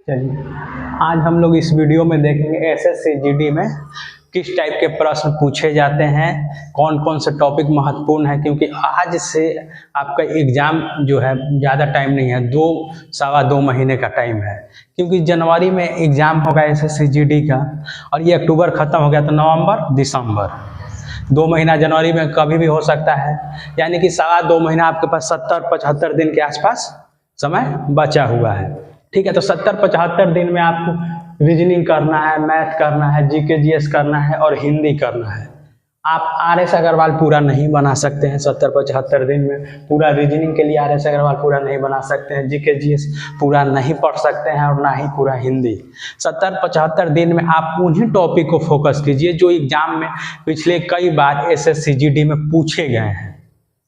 चलिए, आज हम लोग इस वीडियो में देखेंगे एसएससी जीडी में किस टाइप के प्रश्न पूछे जाते हैं, कौन कौन से टॉपिक महत्वपूर्ण है। क्योंकि आज से आपका एग्ज़ाम जो है ज़्यादा टाइम नहीं है, 2-2.25 महीने का टाइम है। क्योंकि जनवरी में एग्ज़ाम होगा एसएससी जीडी का और ये अक्टूबर ख़त्म हो गया तो नवंबर दिसंबर 2 महीना जनवरी में कभी भी हो सकता है। यानी कि 2.25 महीना आपके पास 70-75 दिन के आसपास समय बचा हुआ है। ठीक है, तो 70-75 दिन में आपको रीजनिंग करना है, मैथ करना है, जीके जीएस करना है और हिंदी करना है। आप आरएस अग्रवाल पूरा नहीं बना सकते हैं 70-75 दिन में। पूरा रीजनिंग के लिए आरएस अग्रवाल पूरा नहीं बना सकते हैं, जीके जीएस पूरा नहीं पढ़ सकते हैं और ना ही पूरा हिंदी। 70-75 दिन में आप उन्हीं टॉपिक को फोकस कीजिए जो एग्जाम में पिछले कई बार एसएससी जीडी में पूछे गए हैं,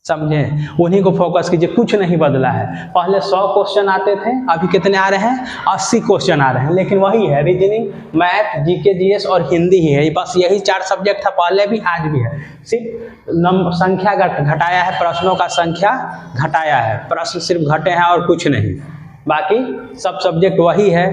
समझे? उन्हीं को फोकस कीजिए, कुछ नहीं बदला है। पहले 100 क्वेश्चन आते थे, अभी कितने आ रहे हैं? 80 क्वेश्चन आ रहे हैं। लेकिन वही है, रीजनिंग, मैथ, जीके जीएस और हिंदी ही है। बस यही 4 सब्जेक्ट था, पहले भी आज भी है। सिर्फ संख्या घटाया है, प्रश्नों का संख्या घटाया है, प्रश्न सिर्फ घटे हैं और कुछ नहीं। बाकी सब सब्जेक्ट वही है।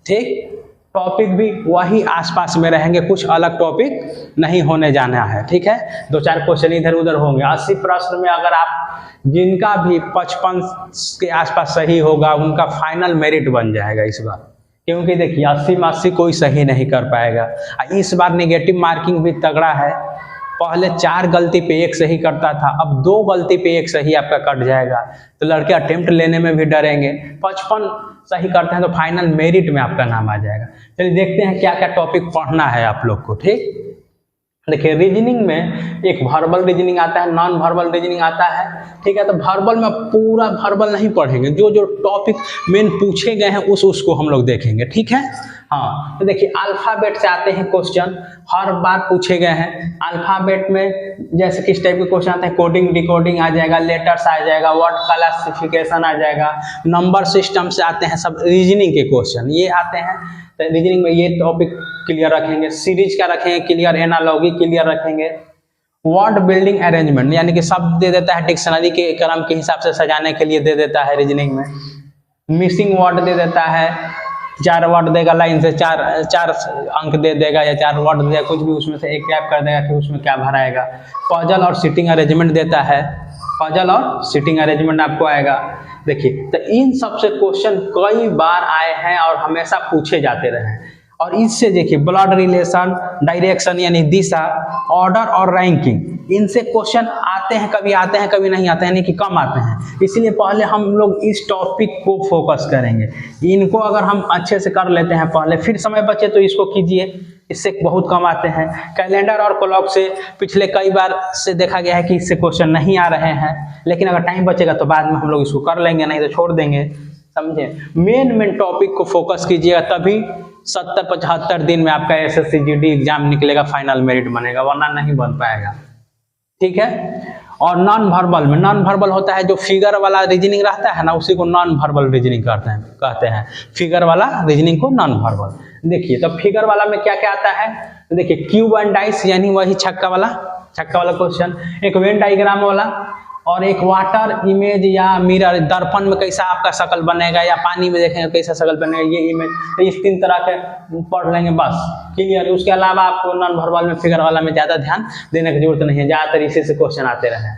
ठीक, टॉपिक भी वही आसपास में रहेंगे, कुछ अलग टॉपिक नहीं होने जाना है। ठीक है, 2-4 क्वेश्चन इधर उधर होंगे। 80 प्रश्न में अगर आप जिनका भी 55 के आसपास सही होगा उनका फाइनल मेरिट बन जाएगा इस बार। क्योंकि देखिए 80 में 80 कोई सही नहीं कर पाएगा। इस बार नेगेटिव मार्किंग भी तगड़ा है। पहले 4 गलती पे 1 सही करता था, अब 2 गलती पे 1 सही आपका कट जाएगा। तो लड़के अटेम्प्ट लेने में भी डरेंगे। 55 सही करते हैं तो फाइनल मेरिट में आपका नाम आ जाएगा। चलिए देखते हैं क्या क्या टॉपिक पढ़ना है आप लोग को। ठीक, देखिए रीजनिंग में एक वर्बल रीजनिंग आता है, नॉन वर्बल रीजनिंग आता है। ठीक है, तो वर्बल में पूरा वर्बल नहीं पढ़ेंगे, जो जो टॉपिक मेन पूछे गए हैं उसको हम लोग देखेंगे। ठीक है, हाँ, तो देखिए अल्फ़ाबेट से आते हैं क्वेश्चन, हर बार पूछे गए हैं। अल्फ़ाबेट में जैसे किस टाइप के क्वेश्चन आते हैं? कोडिंग, डिकोडिंग आ जाएगा, लेटर्स आ जाएगा, वर्ड क्लासिफिकेशन आ जाएगा, नंबर सिस्टम से आते हैं, सब रीजनिंग के क्वेश्चन ये आते हैं। तो रीजनिंग में ये टॉपिक क्लियर रखेंगे, सीरीज का रखेंगे क्लियर, एनालॉजी क्लियर रखेंगे, वर्ड बिल्डिंग अरेंजमेंट यानी कि शब्द दे देता है, डिक्शनरी के क्रम के हिसाब से सजाने के लिए दे देता है रीजनिंग में। मिसिंग वर्ड दे देता है, 4 वर्ड देगा लाइन से, 4 अंक दे देगा या 4 वर्ड देगा, कुछ भी उसमें से एक टैप कर देगा कि उसमें क्या भराएगा। पजल और सिटिंग अरेंजमेंट देता है, पजल और सिटिंग अरेंजमेंट आपको आएगा। देखिए, तो इन सब से क्वेश्चन कई बार आए हैं और हमेशा पूछे जाते रहे हैं। और इससे देखिए ब्लड रिलेशन, डायरेक्शन यानी दिशा, ऑर्डर और रैंकिंग, इनसे क्वेश्चन आते हैं, कभी आते हैं कभी नहीं आते हैं, यानी कि कम आते हैं। इसलिए पहले हम लोग इस टॉपिक को फोकस करेंगे। इनको अगर हम अच्छे से कर लेते हैं पहले, फिर समय बचे तो इसको कीजिए, इससे बहुत कम आते हैं। कैलेंडर और क्लॉक से पिछले कई बार से देखा गया है कि इससे क्वेश्चन नहीं आ रहे हैं, लेकिन अगर टाइम बचेगा तो बाद में हम लोग इसको कर लेंगे, नहीं तो छोड़ देंगे, समझे? मेन टॉपिक को फोकस कीजिएगा, तभी 70-75 दिन में आपका एसएससी जीडी एग्जाम निकलेगा, फाइनल मेरिट बनेगा, वरना नहीं बन पाएगा। ठीक है, और नॉन वर्बल में, नॉन वर्बल होता है जो फिगर वाला रीजनिंग रहता है ना, उसी को नॉन वर्बल रीजनिंग कहते हैं। फिगर वाला रीजनिंग को नॉन वर्बल। देखिए, तो फिगर वाला में क्या क्या आता है? तो देखिए क्यूब एंड डाइस यानी वही छक्का वाला क्वेश्चन, एक वेन डायग्राम वाला, और एक वाटर इमेज या मिरर, दर्पण में कैसा आपका शक्ल बनेगा, या पानी में देखेंगे कैसा शक्ल बनेगा, ये इमेज। तो इस 3 तरह के पढ़ लेंगे, बस क्लियर। उसके अलावा आपको नॉन वर्बल में, फिगर वाला में ज़्यादा ध्यान देने की जरूरत नहीं है, ज़्यादातर इसी से क्वेश्चन आते रहे।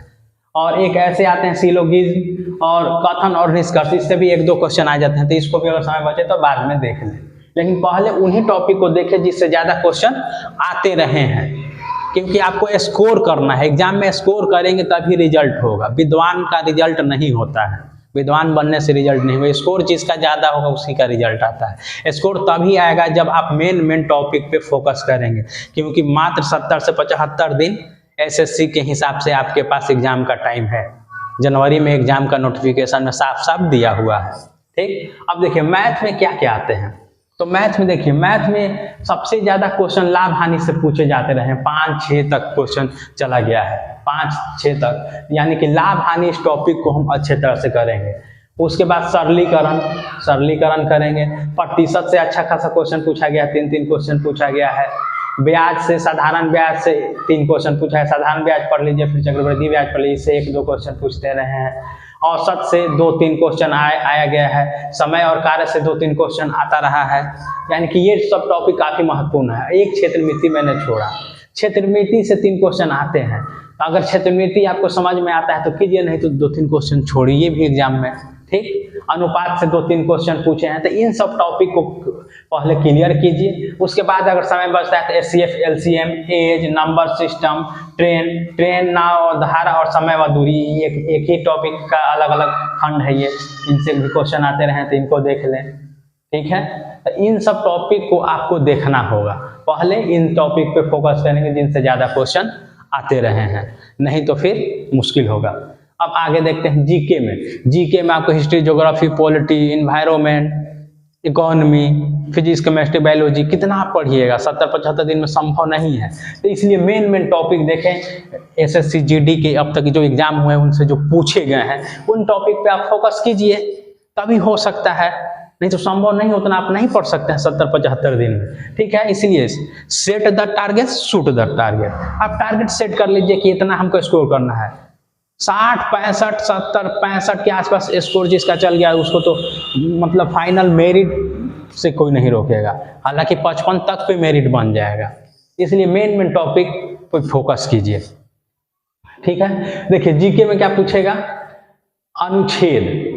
और एक ऐसे आते हैं सिलोगिज्म और कथन और निष्कर्ष, इससे भी 1-2 क्वेश्चन आ जाते हैं। तो इसको भी अगर समय बचे तो बाद में देख लें, लेकिन पहले उन्हीं टॉपिक को देखें जिससे ज़्यादा क्वेश्चन आते रहे हैं। क्योंकि आपको स्कोर करना है, एग्जाम में स्कोर करेंगे तभी रिजल्ट होगा। विद्वान का रिजल्ट नहीं होता है, विद्वान बनने से रिजल्ट नहीं होगा। स्कोर जिसका ज़्यादा होगा उसी का रिजल्ट आता है। स्कोर तभी आएगा जब आप मेन टॉपिक पे फोकस करेंगे। क्योंकि मात्र 70 से 75 दिन एसएससी के हिसाब से आपके पास एग्जाम का टाइम है। जनवरी में एग्जाम का नोटिफिकेशन में साफ साफ दिया हुआ है। ठीक, अब देखिए मैथ में क्या क्या आते हैं। तो मैथ में देखिए, मैथ में सबसे ज़्यादा क्वेश्चन लाभ हानि से पूछे जाते रहे, 5-6 तक क्वेश्चन चला गया है, 5-6 तक, यानी कि लाभ हानि इस टॉपिक को हम अच्छे तरह से करेंगे। उसके बाद सरलीकरण करेंगे। प्रतिशत से अच्छा खासा क्वेश्चन पूछा गया है, 3-3 क्वेश्चन पूछा गया है। ब्याज से, साधारण ब्याज से 3 क्वेश्चन पूछा है, साधारण ब्याज पढ़ लीजिए, फिर चक्रवृद्धि ब्याज पढ़ लीजिए, इससे 1-2 क्वेश्चन पूछते रहे हैं। औसत से 2-3 क्वेश्चन आया गया है, समय और कार्य से 2-3 क्वेश्चन आता रहा है, यानी कि ये सब टॉपिक काफी महत्वपूर्ण है। एक क्षेत्रमिति मैंने छोड़ा, क्षेत्रमिति से 3 क्वेश्चन आते हैं, अगर क्षेत्रमिति आपको समझ में आता है तो कीजिए, नहीं तो 2-3 क्वेश्चन छोड़िए भी एग्जाम में, ठीक। अनुपात से 2-3 क्वेश्चन पूछे हैं, तो इन सब टॉपिक को पहले क्लियर कीजिए। उसके बाद अगर समय बचता है तो HCF, LCM, age, number system, train, नाव, धारा और समय व दूरी, एक ही टॉपिक का अलग अलग खंड है ये, इनसे भी क्वेश्चन आते रहे तो इनको देख लें, ठीक है। तो इन सब टॉपिक को आपको देखना होगा, पहले इन टॉपिक पे फोकस करेंगे जिनसे ज्यादा क्वेश्चन आते रहे हैं, नहीं तो फिर मुश्किल होगा। अब आगे देखते हैं जीके में। जीके में आपको history, geography, polity, environment, economy, physics, chemistry, biology, कितना आप पढ़िएगा, 70-75 दिन में संभव नहीं है। तो इसलिए मेन टॉपिक देखें, एसएससी जीडी के अब तक जो एग्जाम हुए हैं उनसे जो पूछे गए हैं उन टॉपिक पे आप फोकस कीजिए, तभी हो सकता है, नहीं तो संभव नहीं, उतना आप नहीं पढ़ सकते हैं 70-75 दिन में, ठीक है। इसलिए set the target, shoot the target. आप टारगेट सेट कर लीजिए कि इतना हमको स्कोर करना है, 60, 65, 70, 65 के आसपास स्कोर जिसका चल गया उसको तो मतलब फाइनल मेरिट से कोई नहीं रोकेगा, हालांकि 55 तक पे मेरिट बन जाएगा। इसलिए मेन टॉपिक पे फोकस कीजिए, ठीक है। देखिए जीके में क्या पूछेगा, अनुच्छेद,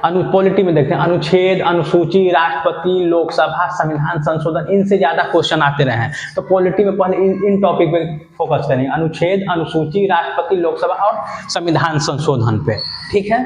पॉलिटी में देखते हैं अनुच्छेद, अनुसूची, राष्ट्रपति, लोकसभा, संविधान संशोधन, इनसे ज्यादा क्वेश्चन आते रहे हैं। तो पॉलिटी में पहले इन टॉपिक पे फोकस करेंगे, अनुच्छेद, अनुसूची, राष्ट्रपति, लोकसभा और संविधान संशोधन पे, ठीक है।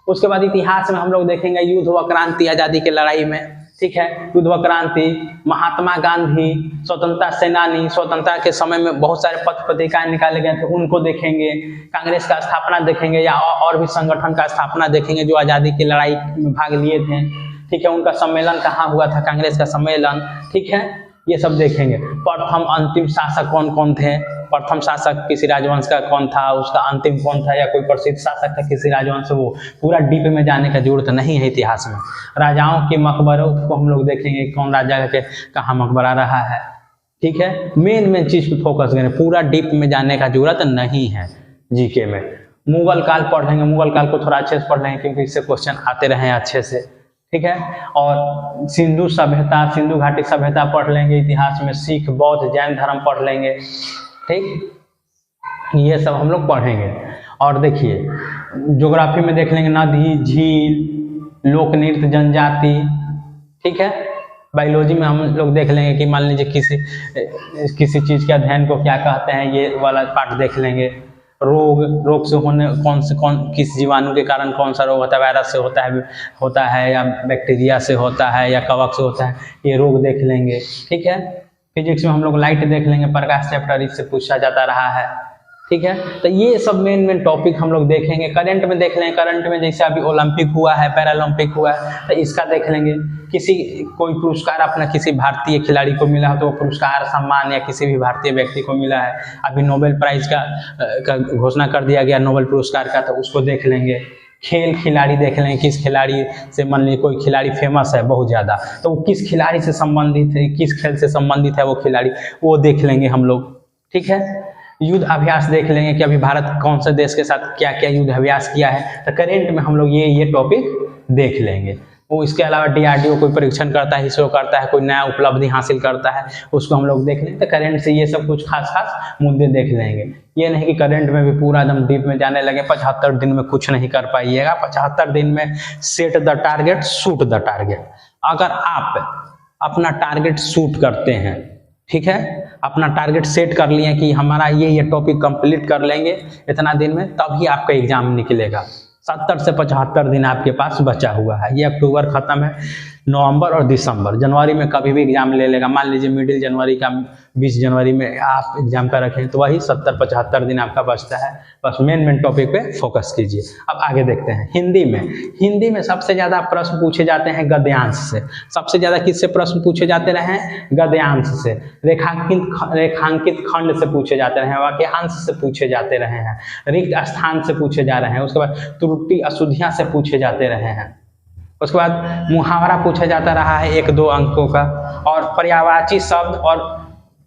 उसके बाद इतिहास में हम लोग देखेंगे युद्ध व क्रांति, आजादी की लड़ाई में, ठीक है। युद्ध व क्रांति, महात्मा गांधी, स्वतंत्रता सेनानी, स्वतंत्रता के समय में बहुत सारे पत्र पत्रिकाएं निकाले गए थे, उनको देखेंगे। कांग्रेस का स्थापना देखेंगे या और भी संगठन का स्थापना देखेंगे जो आजादी की लड़ाई में भाग लिए थे, ठीक है। उनका सम्मेलन कहाँ हुआ था, कांग्रेस का सम्मेलन, ठीक है, ये सब देखेंगे। प्रथम अंतिम शासक कौन कौन थे, प्रथम शासक किसी राजवंश का कौन था, उसका अंतिम कौन था, या कोई प्रसिद्ध शासक था किसी राजवंश, वो पूरा डीप में जाने का जरूरत नहीं है इतिहास में। राजाओं के मकबरों को हम लोग देखेंगे, कौन राजा के कहाँ मकबरा रहा है, ठीक है। मेन चीज पे फोकस करें, पूरा डीप में जाने का जरूरत नहीं है जीके में। मुगल काल पढ़ लेंगे, मुगल काल को थोड़ा अच्छे से पढ़ लेंगे क्योंकि इससे क्वेश्चन आते रहे अच्छे से, ठीक है। और सिंधु सभ्यता, सिंधु घाटी सभ्यता पढ़ लेंगे इतिहास में, सिख, बौद्ध, जैन धर्म पढ़ लेंगे, ठीक, ये सब हम लोग पढ़ेंगे। और देखिए ज्योग्राफी में देख लेंगे नदी, झील, लोक नृत्य, जनजाति, ठीक है। बायोलॉजी में हम लोग देख लेंगे कि मान लीजिए किसी चीज के अध्ययन को क्या कहते हैं, ये वाला पार्ट देख लेंगे। रोग से होने किस जीवाणु के कारण कौन सा रोग होता है, वायरस से होता है या बैक्टीरिया से होता है या कवक से होता है, ये रोग देख लेंगे, ठीक है। फिजिक्स में हम लोग लाइट देख लेंगे, प्रकाश चैप्टर इससे पूछा जाता रहा है, ठीक है। तो ये सब मेन टॉपिक हम लोग देखेंगे। करंट में देख लेंगे, करंट में जैसे अभी ओलंपिक हुआ है, पैरालंपिक हुआ है, तो इसका देख लेंगे। कोई पुरस्कार अपना किसी भारतीय खिलाड़ी को मिला हो तो वो पुरस्कार सम्मान या किसी भी भारतीय व्यक्ति को मिला है, अभी नोबेल प्राइज का घोषणा कर दिया गया नोबेल पुरस्कार का, तो उसको देख लेंगे। खेल खिलाड़ी देख लेंगे, किस खिलाड़ी से मान लीजिए कोई खिलाड़ी फेमस है बहुत ज़्यादा, तो वो किस खिलाड़ी से संबंधित है, किस खेल से संबंधित है वो खिलाड़ी, वो देख लेंगे हम लोग, ठीक है। युद्ध अभ्यास देख लेंगे कि अभी भारत कौन से देश के साथ क्या क्या युद्ध अभ्यास किया है, तो करेंट में हम लोग ये टॉपिक देख लेंगे। वो इसके अलावा डीआरडीओ कोई परीक्षण करता है, इसरो करता है, कोई नया उपलब्धि हासिल करता है, उसको हम लोग देख लेंगे। तो करंट से ये सब कुछ खास मुद्दे देख लेंगे। ये नहीं कि करंट में भी पूरा एकदम डीप में जाने लगे, 75 दिन में कुछ नहीं कर पाइएगा। 75 दिन में set the target, shoot the target. अगर आप अपना टारगेट शूट करते हैं, ठीक है, अपना टारगेट सेट कर लिए कि हमारा ये टॉपिक कंप्लीट कर लेंगे इतना दिन में, तभी आपका एग्जाम निकलेगा। 70 से 75 दिन आपके पास बचा हुआ है। ये अक्टूबर खत्म है, नवंबर और दिसंबर, जनवरी में कभी भी एग्जाम ले लेगा। मान लीजिए मिडिल जनवरी का 20 जनवरी में आप एग्जाम का रखें तो वही 70-75 दिन आपका बचता है। बस मेन टॉपिक पे फोकस कीजिए। अब आगे देखते हैं हिंदी में सबसे ज्यादा प्रश्न पूछे जाते हैं गद्यांश से। सबसे ज्यादा किससे प्रश्न पूछे जाते रहे हैं? गद्यांश से। रेखांकित खंड से पूछे जाते रहे हैं, वाक्यांश से पूछे जाते रहे हैं, रिक्त स्थान से पूछे जा रहे हैं, उसके बाद त्रुटि अशुद्धियां से पूछे जाते रहे हैं, उसके बाद मुहावरा पूछा जाता रहा है 1-2 अंकों का, और पर्यायवाची शब्द और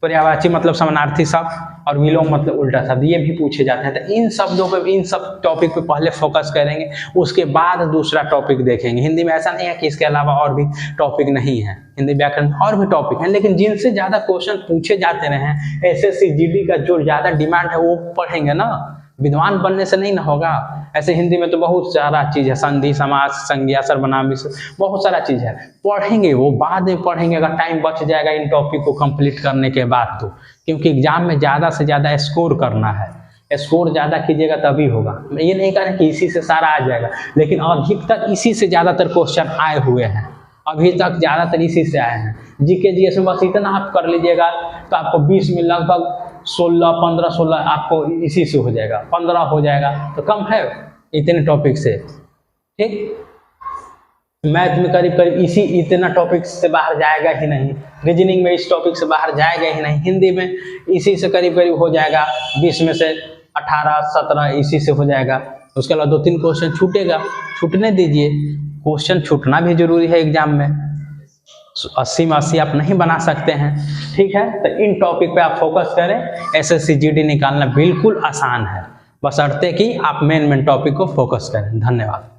पर्यायवाची मतलब समानार्थी शब्द और विलोम मतलब उल्टा शब्द, ये भी पूछे जाते हैं। तो इन शब्दों पे, इन सब टॉपिक पे पहले फोकस करेंगे, उसके बाद दूसरा टॉपिक देखेंगे। हिंदी में ऐसा नहीं है कि इसके अलावा और भी टॉपिक नहीं है, हिंदी व्याकरण में और भी टॉपिक हैं, लेकिन जिनसे ज़्यादा क्वेश्चन पूछे जाते रहे हैं, SSC GD का जो ज़्यादा डिमांड है वो पढ़ेंगे ना। विद्वान बनने से नहीं ना होगा। ऐसे हिंदी में तो बहुत सारा चीज़ है, संधि, समास, संज्ञा, सर्वनाम, बहुत सारा चीज़ है, पढ़ेंगे वो बाद में पढ़ेंगे अगर टाइम बच जाएगा इन टॉपिक को कंप्लीट करने के बाद तो। क्योंकि एग्जाम में ज़्यादा से ज़्यादा स्कोर करना है, स्कोर ज़्यादा कीजिएगा तभी होगा। मैं ये नहीं कह रहा कि इसी से सारा आ जाएगा, लेकिन अधिकतर इसी से ज़्यादातर क्वेश्चन आए हुए हैं, अभी तक ज़्यादातर इसी से आए हैं। GK GS में बस इतना आप कर लीजिएगा तो आपको 20 में लगभग 15-16 आपको इसी से हो जाएगा, 15 हो जाएगा, तो कम है इतने टॉपिक से। ठीक, मैथ में करीब करीब इतना टॉपिक से बाहर जाएगा ही नहीं, रीजनिंग में इस टॉपिक से बाहर जाएगा ही नहीं, हिंदी में इसी से करीब करीब हो जाएगा, 20 में से 18-17 इसी से हो जाएगा। उसके अलावा 2-3 क्वेश्चन छूटेगा, छूटने दीजिए, क्वेश्चन छूटना भी जरूरी है एग्जाम में। 80 में 80 आप नहीं बना सकते हैं। ठीक है, तो इन टॉपिक पे आप फोकस करें, SSC GD निकालना बिल्कुल आसान है, बशर्ते कि आप मेन टॉपिक को फोकस करें। धन्यवाद।